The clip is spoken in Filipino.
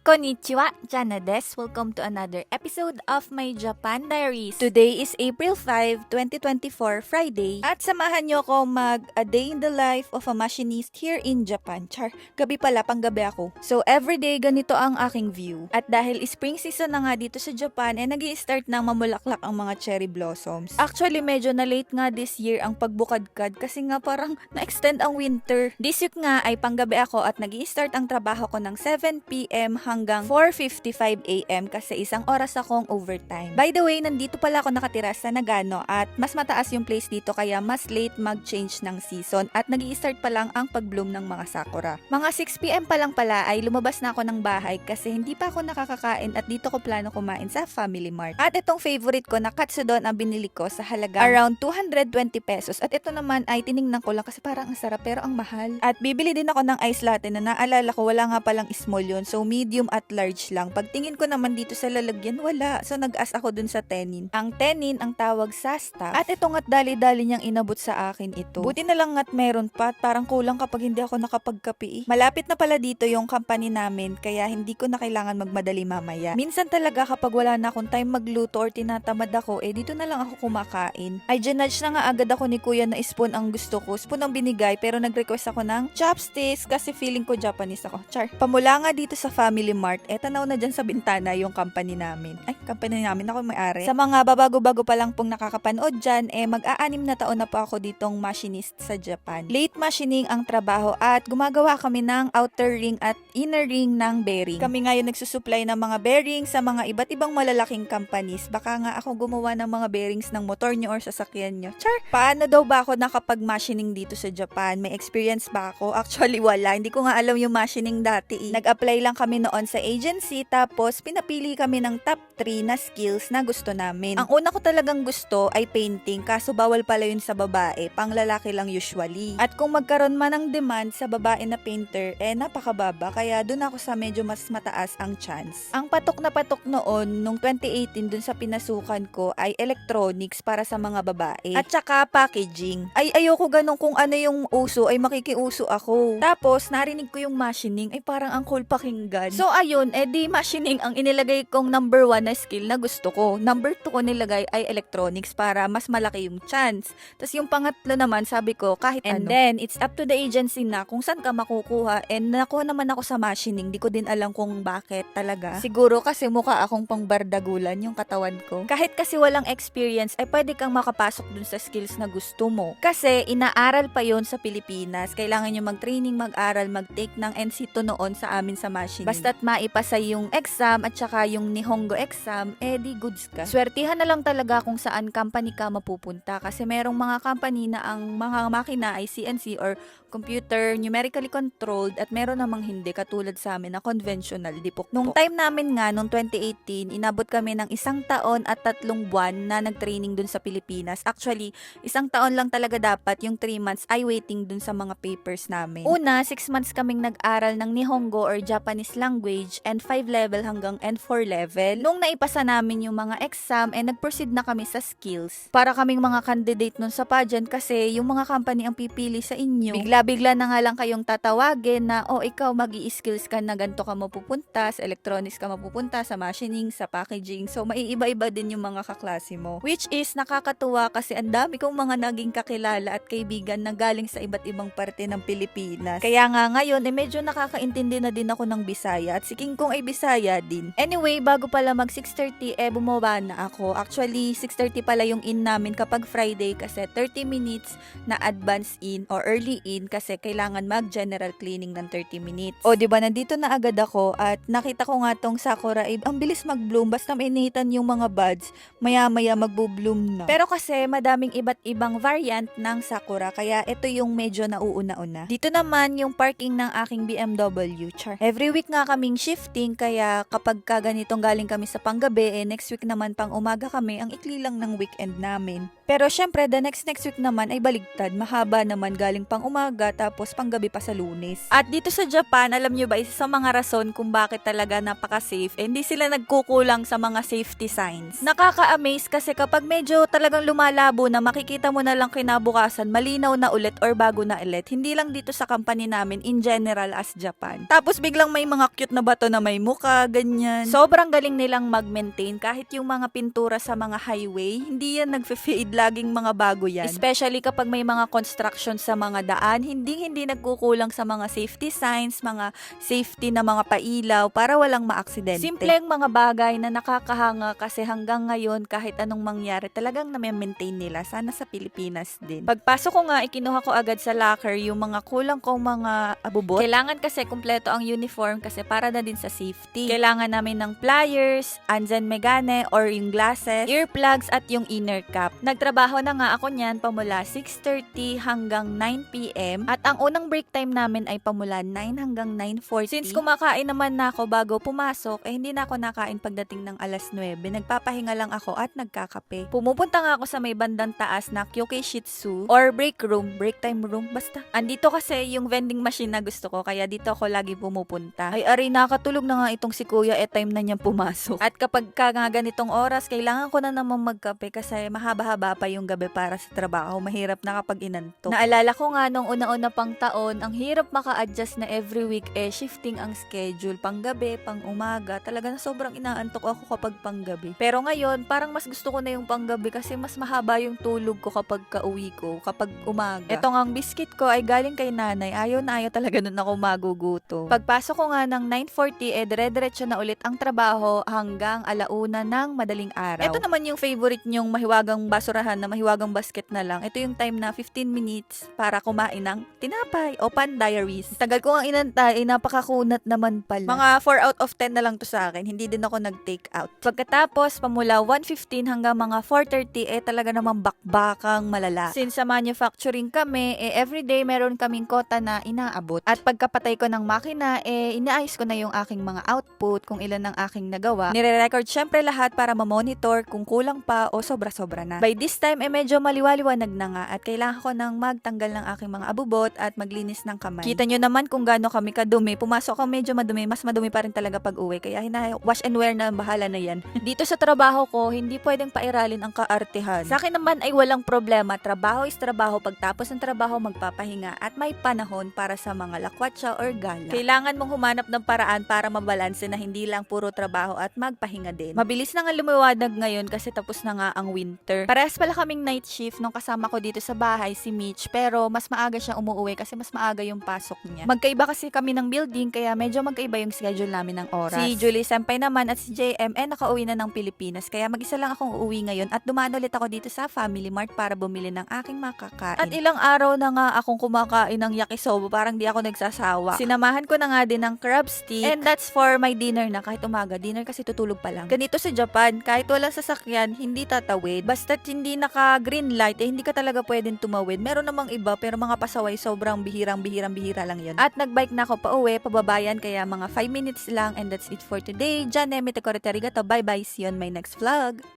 Konnichiwa, Jana des. Welcome to another episode of my Japan Diaries. Today is April 5, 2024, Friday. At samahan nyo ako mag-a day in the life of a machinist here in Japan. Char, gabi pala, panggabi ako. So, everyday ganito ang aking view. At dahil spring season na nga dito sa Japan, nag-i-start nang mamulaklak ang mga cherry blossoms. Actually, medyo na late nga this year ang pagbukadkad kasi nga parang na-extend ang winter. This week nga ay panggabi ako at nag-i-start ang trabaho ko ng 7 p.m. hanggang 4:55 a.m. kasi isang oras akong overtime. By the way, nandito pala ako nakatira sa Nagano at mas mataas yung place dito kaya mas late mag-change ng season at nag-i-start pa lang ang pag-bloom ng mga sakura. Mga 6 p.m. pa lang pala ay lumabas na ako ng bahay kasi hindi pa ako nakakakain at dito ko plano kumain sa Family Mart. At itong favorite ko na katsudon ang binili ko sa halaga around 220 pesos at ito naman ay tiningnan ko lang kasi parang ang sarap pero ang mahal. At bibili din ako ng ice latte na naalala ko wala nga palang small yun so medium at large lang. Pagtingin ko naman dito sa lalagyan, wala. So nag-ask ako dun sa tenin. Ang tenin ang tawag sa staff. At ito nga't dali-dali niyang inabot sa akin ito. Buti na lang nga't meron pa at parang kulang kapag hindi ako nakapagkape. Malapit na pala dito yung company namin kaya hindi ko na kailangan magmadali mamaya. Minsan talaga kapag wala na akong time magluto or tinatamad ako, dito na lang ako kumakain. Ay ginudge na nga agad ako ni kuya na spoon ang gusto ko. Spoon ang binigay pero nag-request ako ng chopsticks kasi feeling ko Japanese ako. Char. Pamula nga dito sa Family Mart, tanaw na dyan sa bintana yung company namin. Ay, company namin, ako may-ari. Sa mga babago-bago pa lang pong nakakapanood dyan, mag-a-6 na taon na po ako ditong machinist sa Japan. Late machining ang trabaho at gumagawa kami ng outer ring at inner ring ng bearing. Kami ngayon nagsusupply ng mga bearing sa mga iba't ibang malalaking companies. Baka nga ako gumawa ng mga bearings ng motor nyo or sasakyan nyo. Char! Paano daw ba ako nakapag-machining dito sa Japan? May experience ba ako? Actually, wala. Hindi ko nga alam yung machining dati. Nag-apply lang kami noon sa agency tapos pinapili kami ng top 3 na skills na gusto namin. Ang una ko talagang gusto ay painting kaso bawal pala yun sa babae, pang lalaki lang usually. At kung magkaroon man ng demand sa babae na painter, napakababa kaya dun ako sa medyo mas mataas ang chance. Ang patok na patok noon nung 2018 dun sa pinasukan ko ay electronics para sa mga babae. At saka packaging. Ay ayoko ganun kung ano yung uso ay makikiuso ako. Tapos narinig ko yung machining ay parang ang cool pakinggan. So ayun, di machining ang inilagay kong number 1 na skill na gusto ko. Number 2 ko nilagay ay electronics para mas malaki yung chance. Tapos yung pangatlo naman sabi ko kahit ano. And then it's up to the agency na kung saan ka makukuha and nakuha naman ako sa machining. Di ko din alam kung bakit talaga. Siguro kasi mukha akong pangbardagulan yung katawan ko. Kahit kasi walang experience ay pwede kang makapasok dun sa skills na gusto mo. Kasi inaaral pa yon sa Pilipinas. Kailangan nyo mag-training, mag-aral, mag-take ng NC2 noon sa amin sa machining. Basta't maipasa yung exam at saka yung Nihongo exam, di goods ka. Swertihan na lang talaga kung saan company ka mapupunta kasi merong mga company na ang mga makina ay CNC or computer, numerically controlled at meron namang hindi katulad sa amin na conventional, dipok. Nung time namin nga, nung 2018, inabot kami ng 1 taon at 3 buwan na nag-training dun sa Pilipinas. Actually, 1 taon lang talaga dapat, yung 3 months ay waiting dun sa mga papers namin. Una, 6 months kaming nag-aral ng Nihongo or Japanese language and 5 level hanggang N4 level. Nung naipasa namin yung mga exam, nag-proceed na kami sa skills. Para kaming mga candidate nun sa pageant kasi yung mga company ang pipili sa inyo. Bigla na nga lang kayong tatawagin na, ikaw mag-i-skills ka na ganito ka mapupunta, sa electronics ka mapupunta, sa machining, sa packaging. So, maiiba-iba din yung mga kaklase mo. Which is nakakatuwa kasi ang dami kong mga naging kakilala at kaibigan na galing sa iba't ibang parte ng Pilipinas. Kaya nga ngayon, medyo nakakaintindi na din ako ng Bisaya at si King Kong ay Bisaya din. Anyway, bago pala mag 6:30, bumaba na ako. Actually, 6:30 pala yung in namin kapag Friday kasi 30 minutes na advance in or early in kasi kailangan mag-general cleaning ng 30 minutes. O, diba, nandito na agad ako at nakita ko nga tong sakura, ang bilis mag-bloom. Basta mainitan yung mga buds, maya-maya magbo-bloom na. Pero kasi madaming iba't ibang variant ng sakura, kaya ito yung medyo nauuna-una. Dito naman yung parking ng aking BMW. Char. Every week nga kaming shifting, kaya kapag ganitong galing kami sa panggabi, next week naman pang umaga kami, ang ikli lang ng weekend namin. Pero syempre, the next week naman ay baligtad. Mahaba naman galing pang umaga tapos pang gabi pa sa Lunes. At dito sa Japan, alam nyo ba, isa sa mga rason kung bakit talaga napaka-safe, hindi sila nagkukulang sa mga safety signs. Nakaka-amaze kasi kapag medyo talagang lumalabo na, makikita mo na lang kinabukasan, malinaw na ulit or bago na ulit. Hindi lang dito sa company namin, in general as Japan. Tapos biglang may mga cute na bato na may muka, ganyan. Sobrang galing nilang mag-maintain kahit yung mga pintura sa mga highway, hindi yan nagfe-fade, laging mga bago yan. Especially kapag may mga construction sa mga daan, hindi nagkukulang sa mga safety signs, mga safety na mga pailaw para walang maaksidente. Simpleng mga bagay na nakakahanga kasi hanggang ngayon kahit anong mangyari talagang na-maintain nila. Sana sa Pilipinas din. Pagpasok ko nga, ikinuha ko agad sa locker yung mga kulang kong mga abubot. Kailangan kasi kumpleto ang uniform kasi para na din sa safety. Kailangan namin ng pliers, andyan megane or yung glasses, earplugs at yung inner cap. Nagtrabaho na nga ako niyan pamula 6:30 hanggang 9 p.m. at ang unang break time namin ay pamula 9 hanggang 9:40. Since kumakain naman na ako bago pumasok, hindi na ako nakain pagdating ng alas 9. Nagpapahinga lang ako at nagkakape. Pumupunta nga ako sa may bandang taas na Kyokai Shitsu or break time room, basta. Andito kasi yung vending machine na gusto ko, kaya dito ako lagi pumupunta. Ay, ari, nakatulog na nga itong si Kuya, time na niyang pumasok. At kapag ka nga ganitong oras, kailangan ko na naman magkape kasi mahaba-haba pa yung gabi para sa trabaho. Mahirap na kapag inantok. Naalala ko nga nung una-una pang taon, ang hirap maka-adjust na every week shifting ang schedule. Pang gabi, pang umaga. Talaga na sobrang inaantok ako kapag pang gabi. Pero ngayon, parang mas gusto ko na yung pang gabi kasi mas mahaba yung tulog ko kapag kauwi ko, kapag umaga. Etong ang biscuit ko ay galing kay nanay. Ayaw na ayaw talaga nun ako maguguto. Pagpasok ko nga ng 9:40, dire-diretso na ulit ang trabaho hanggang alauna ng madaling araw. Ito naman yung favorite nyong mahiwagang basurahan na mahiwagang basket na lang. Ito yung time na 15 minutes para kumain ng tinapay o pan diaries. Tagal ko ang inantay, napakakunat naman pala. Mga 4 out of 10 na lang to sa akin. Hindi din ako nag-take out. Pagkatapos, pamula 1:15 hanggang mga 4:30, talaga namang bakbakang malala. Since sa manufacturing kami, everyday meron kaming kota na inaabot. At pagkapatay ko ng makina, inaayos ko na yung aking mga output, kung ilan ang aking nagawa. Nire-record syempre lahat para ma-monitor kung kulang pa o sobra-sobra na. By this time, medyo maliwaliwanag na nga at kailangan ko nang magtanggal ng aking mga abubot at maglinis ng kamay. Kita nyo naman kung gaano kami kadumi. Pumasok ako medyo madumi, mas madumi pa rin talaga pag uwi. Kaya wash and wear na, bahala na yan. Dito sa trabaho ko, hindi pwedeng pairalin ang kaartehan. Sa akin naman ay walang problema. Trabaho is trabaho. Pagtapos ng trabaho, magpapahinga at may panahon para sa mga lakwatsa or gala. Kailangan mong humanap ng paraan para mabalanse na hindi lang puro trabaho at magpahinga din. Mabilis na nga lumiwanag ngayon kasi tapos na nga ang winter. Parehas pala kaming night shift nung kasama ko dito sa bahay, si Mitch, pero mas maaga siya umuwi kasi mas maaga yung pasok niya. Magkaiba kasi kami ng building kaya medyo magkaiba yung schedule namin ng oras. Si Julie Senpai naman at si JM nakauwi na ng Pilipinas kaya mag-isa lang akong uuwi ngayon at dumaan ulit ako dito sa Family Mart para bumili ng aking makakain. At ilang araw na nga akong kumakain ng yakisoba, parang di ako nagsasawa. Sinamahan ko na nga din ng crab stick and that's for my dinner na kahit umaga. Dinner kasi tutulog pa lang. Ganito sa Japan, kahit walang sasakyan, hindi tatawid. Basta't hindi naka-green light, hindi ka talaga pwedeng tumawid. Meron namang iba pero mga pasaway sobrang bihira lang yun. At nagbike na ako pa uwi, pababayan kaya mga 5 minutes lang and that's it for today. Janeme te arigato. Bye bye. See you on my next vlog.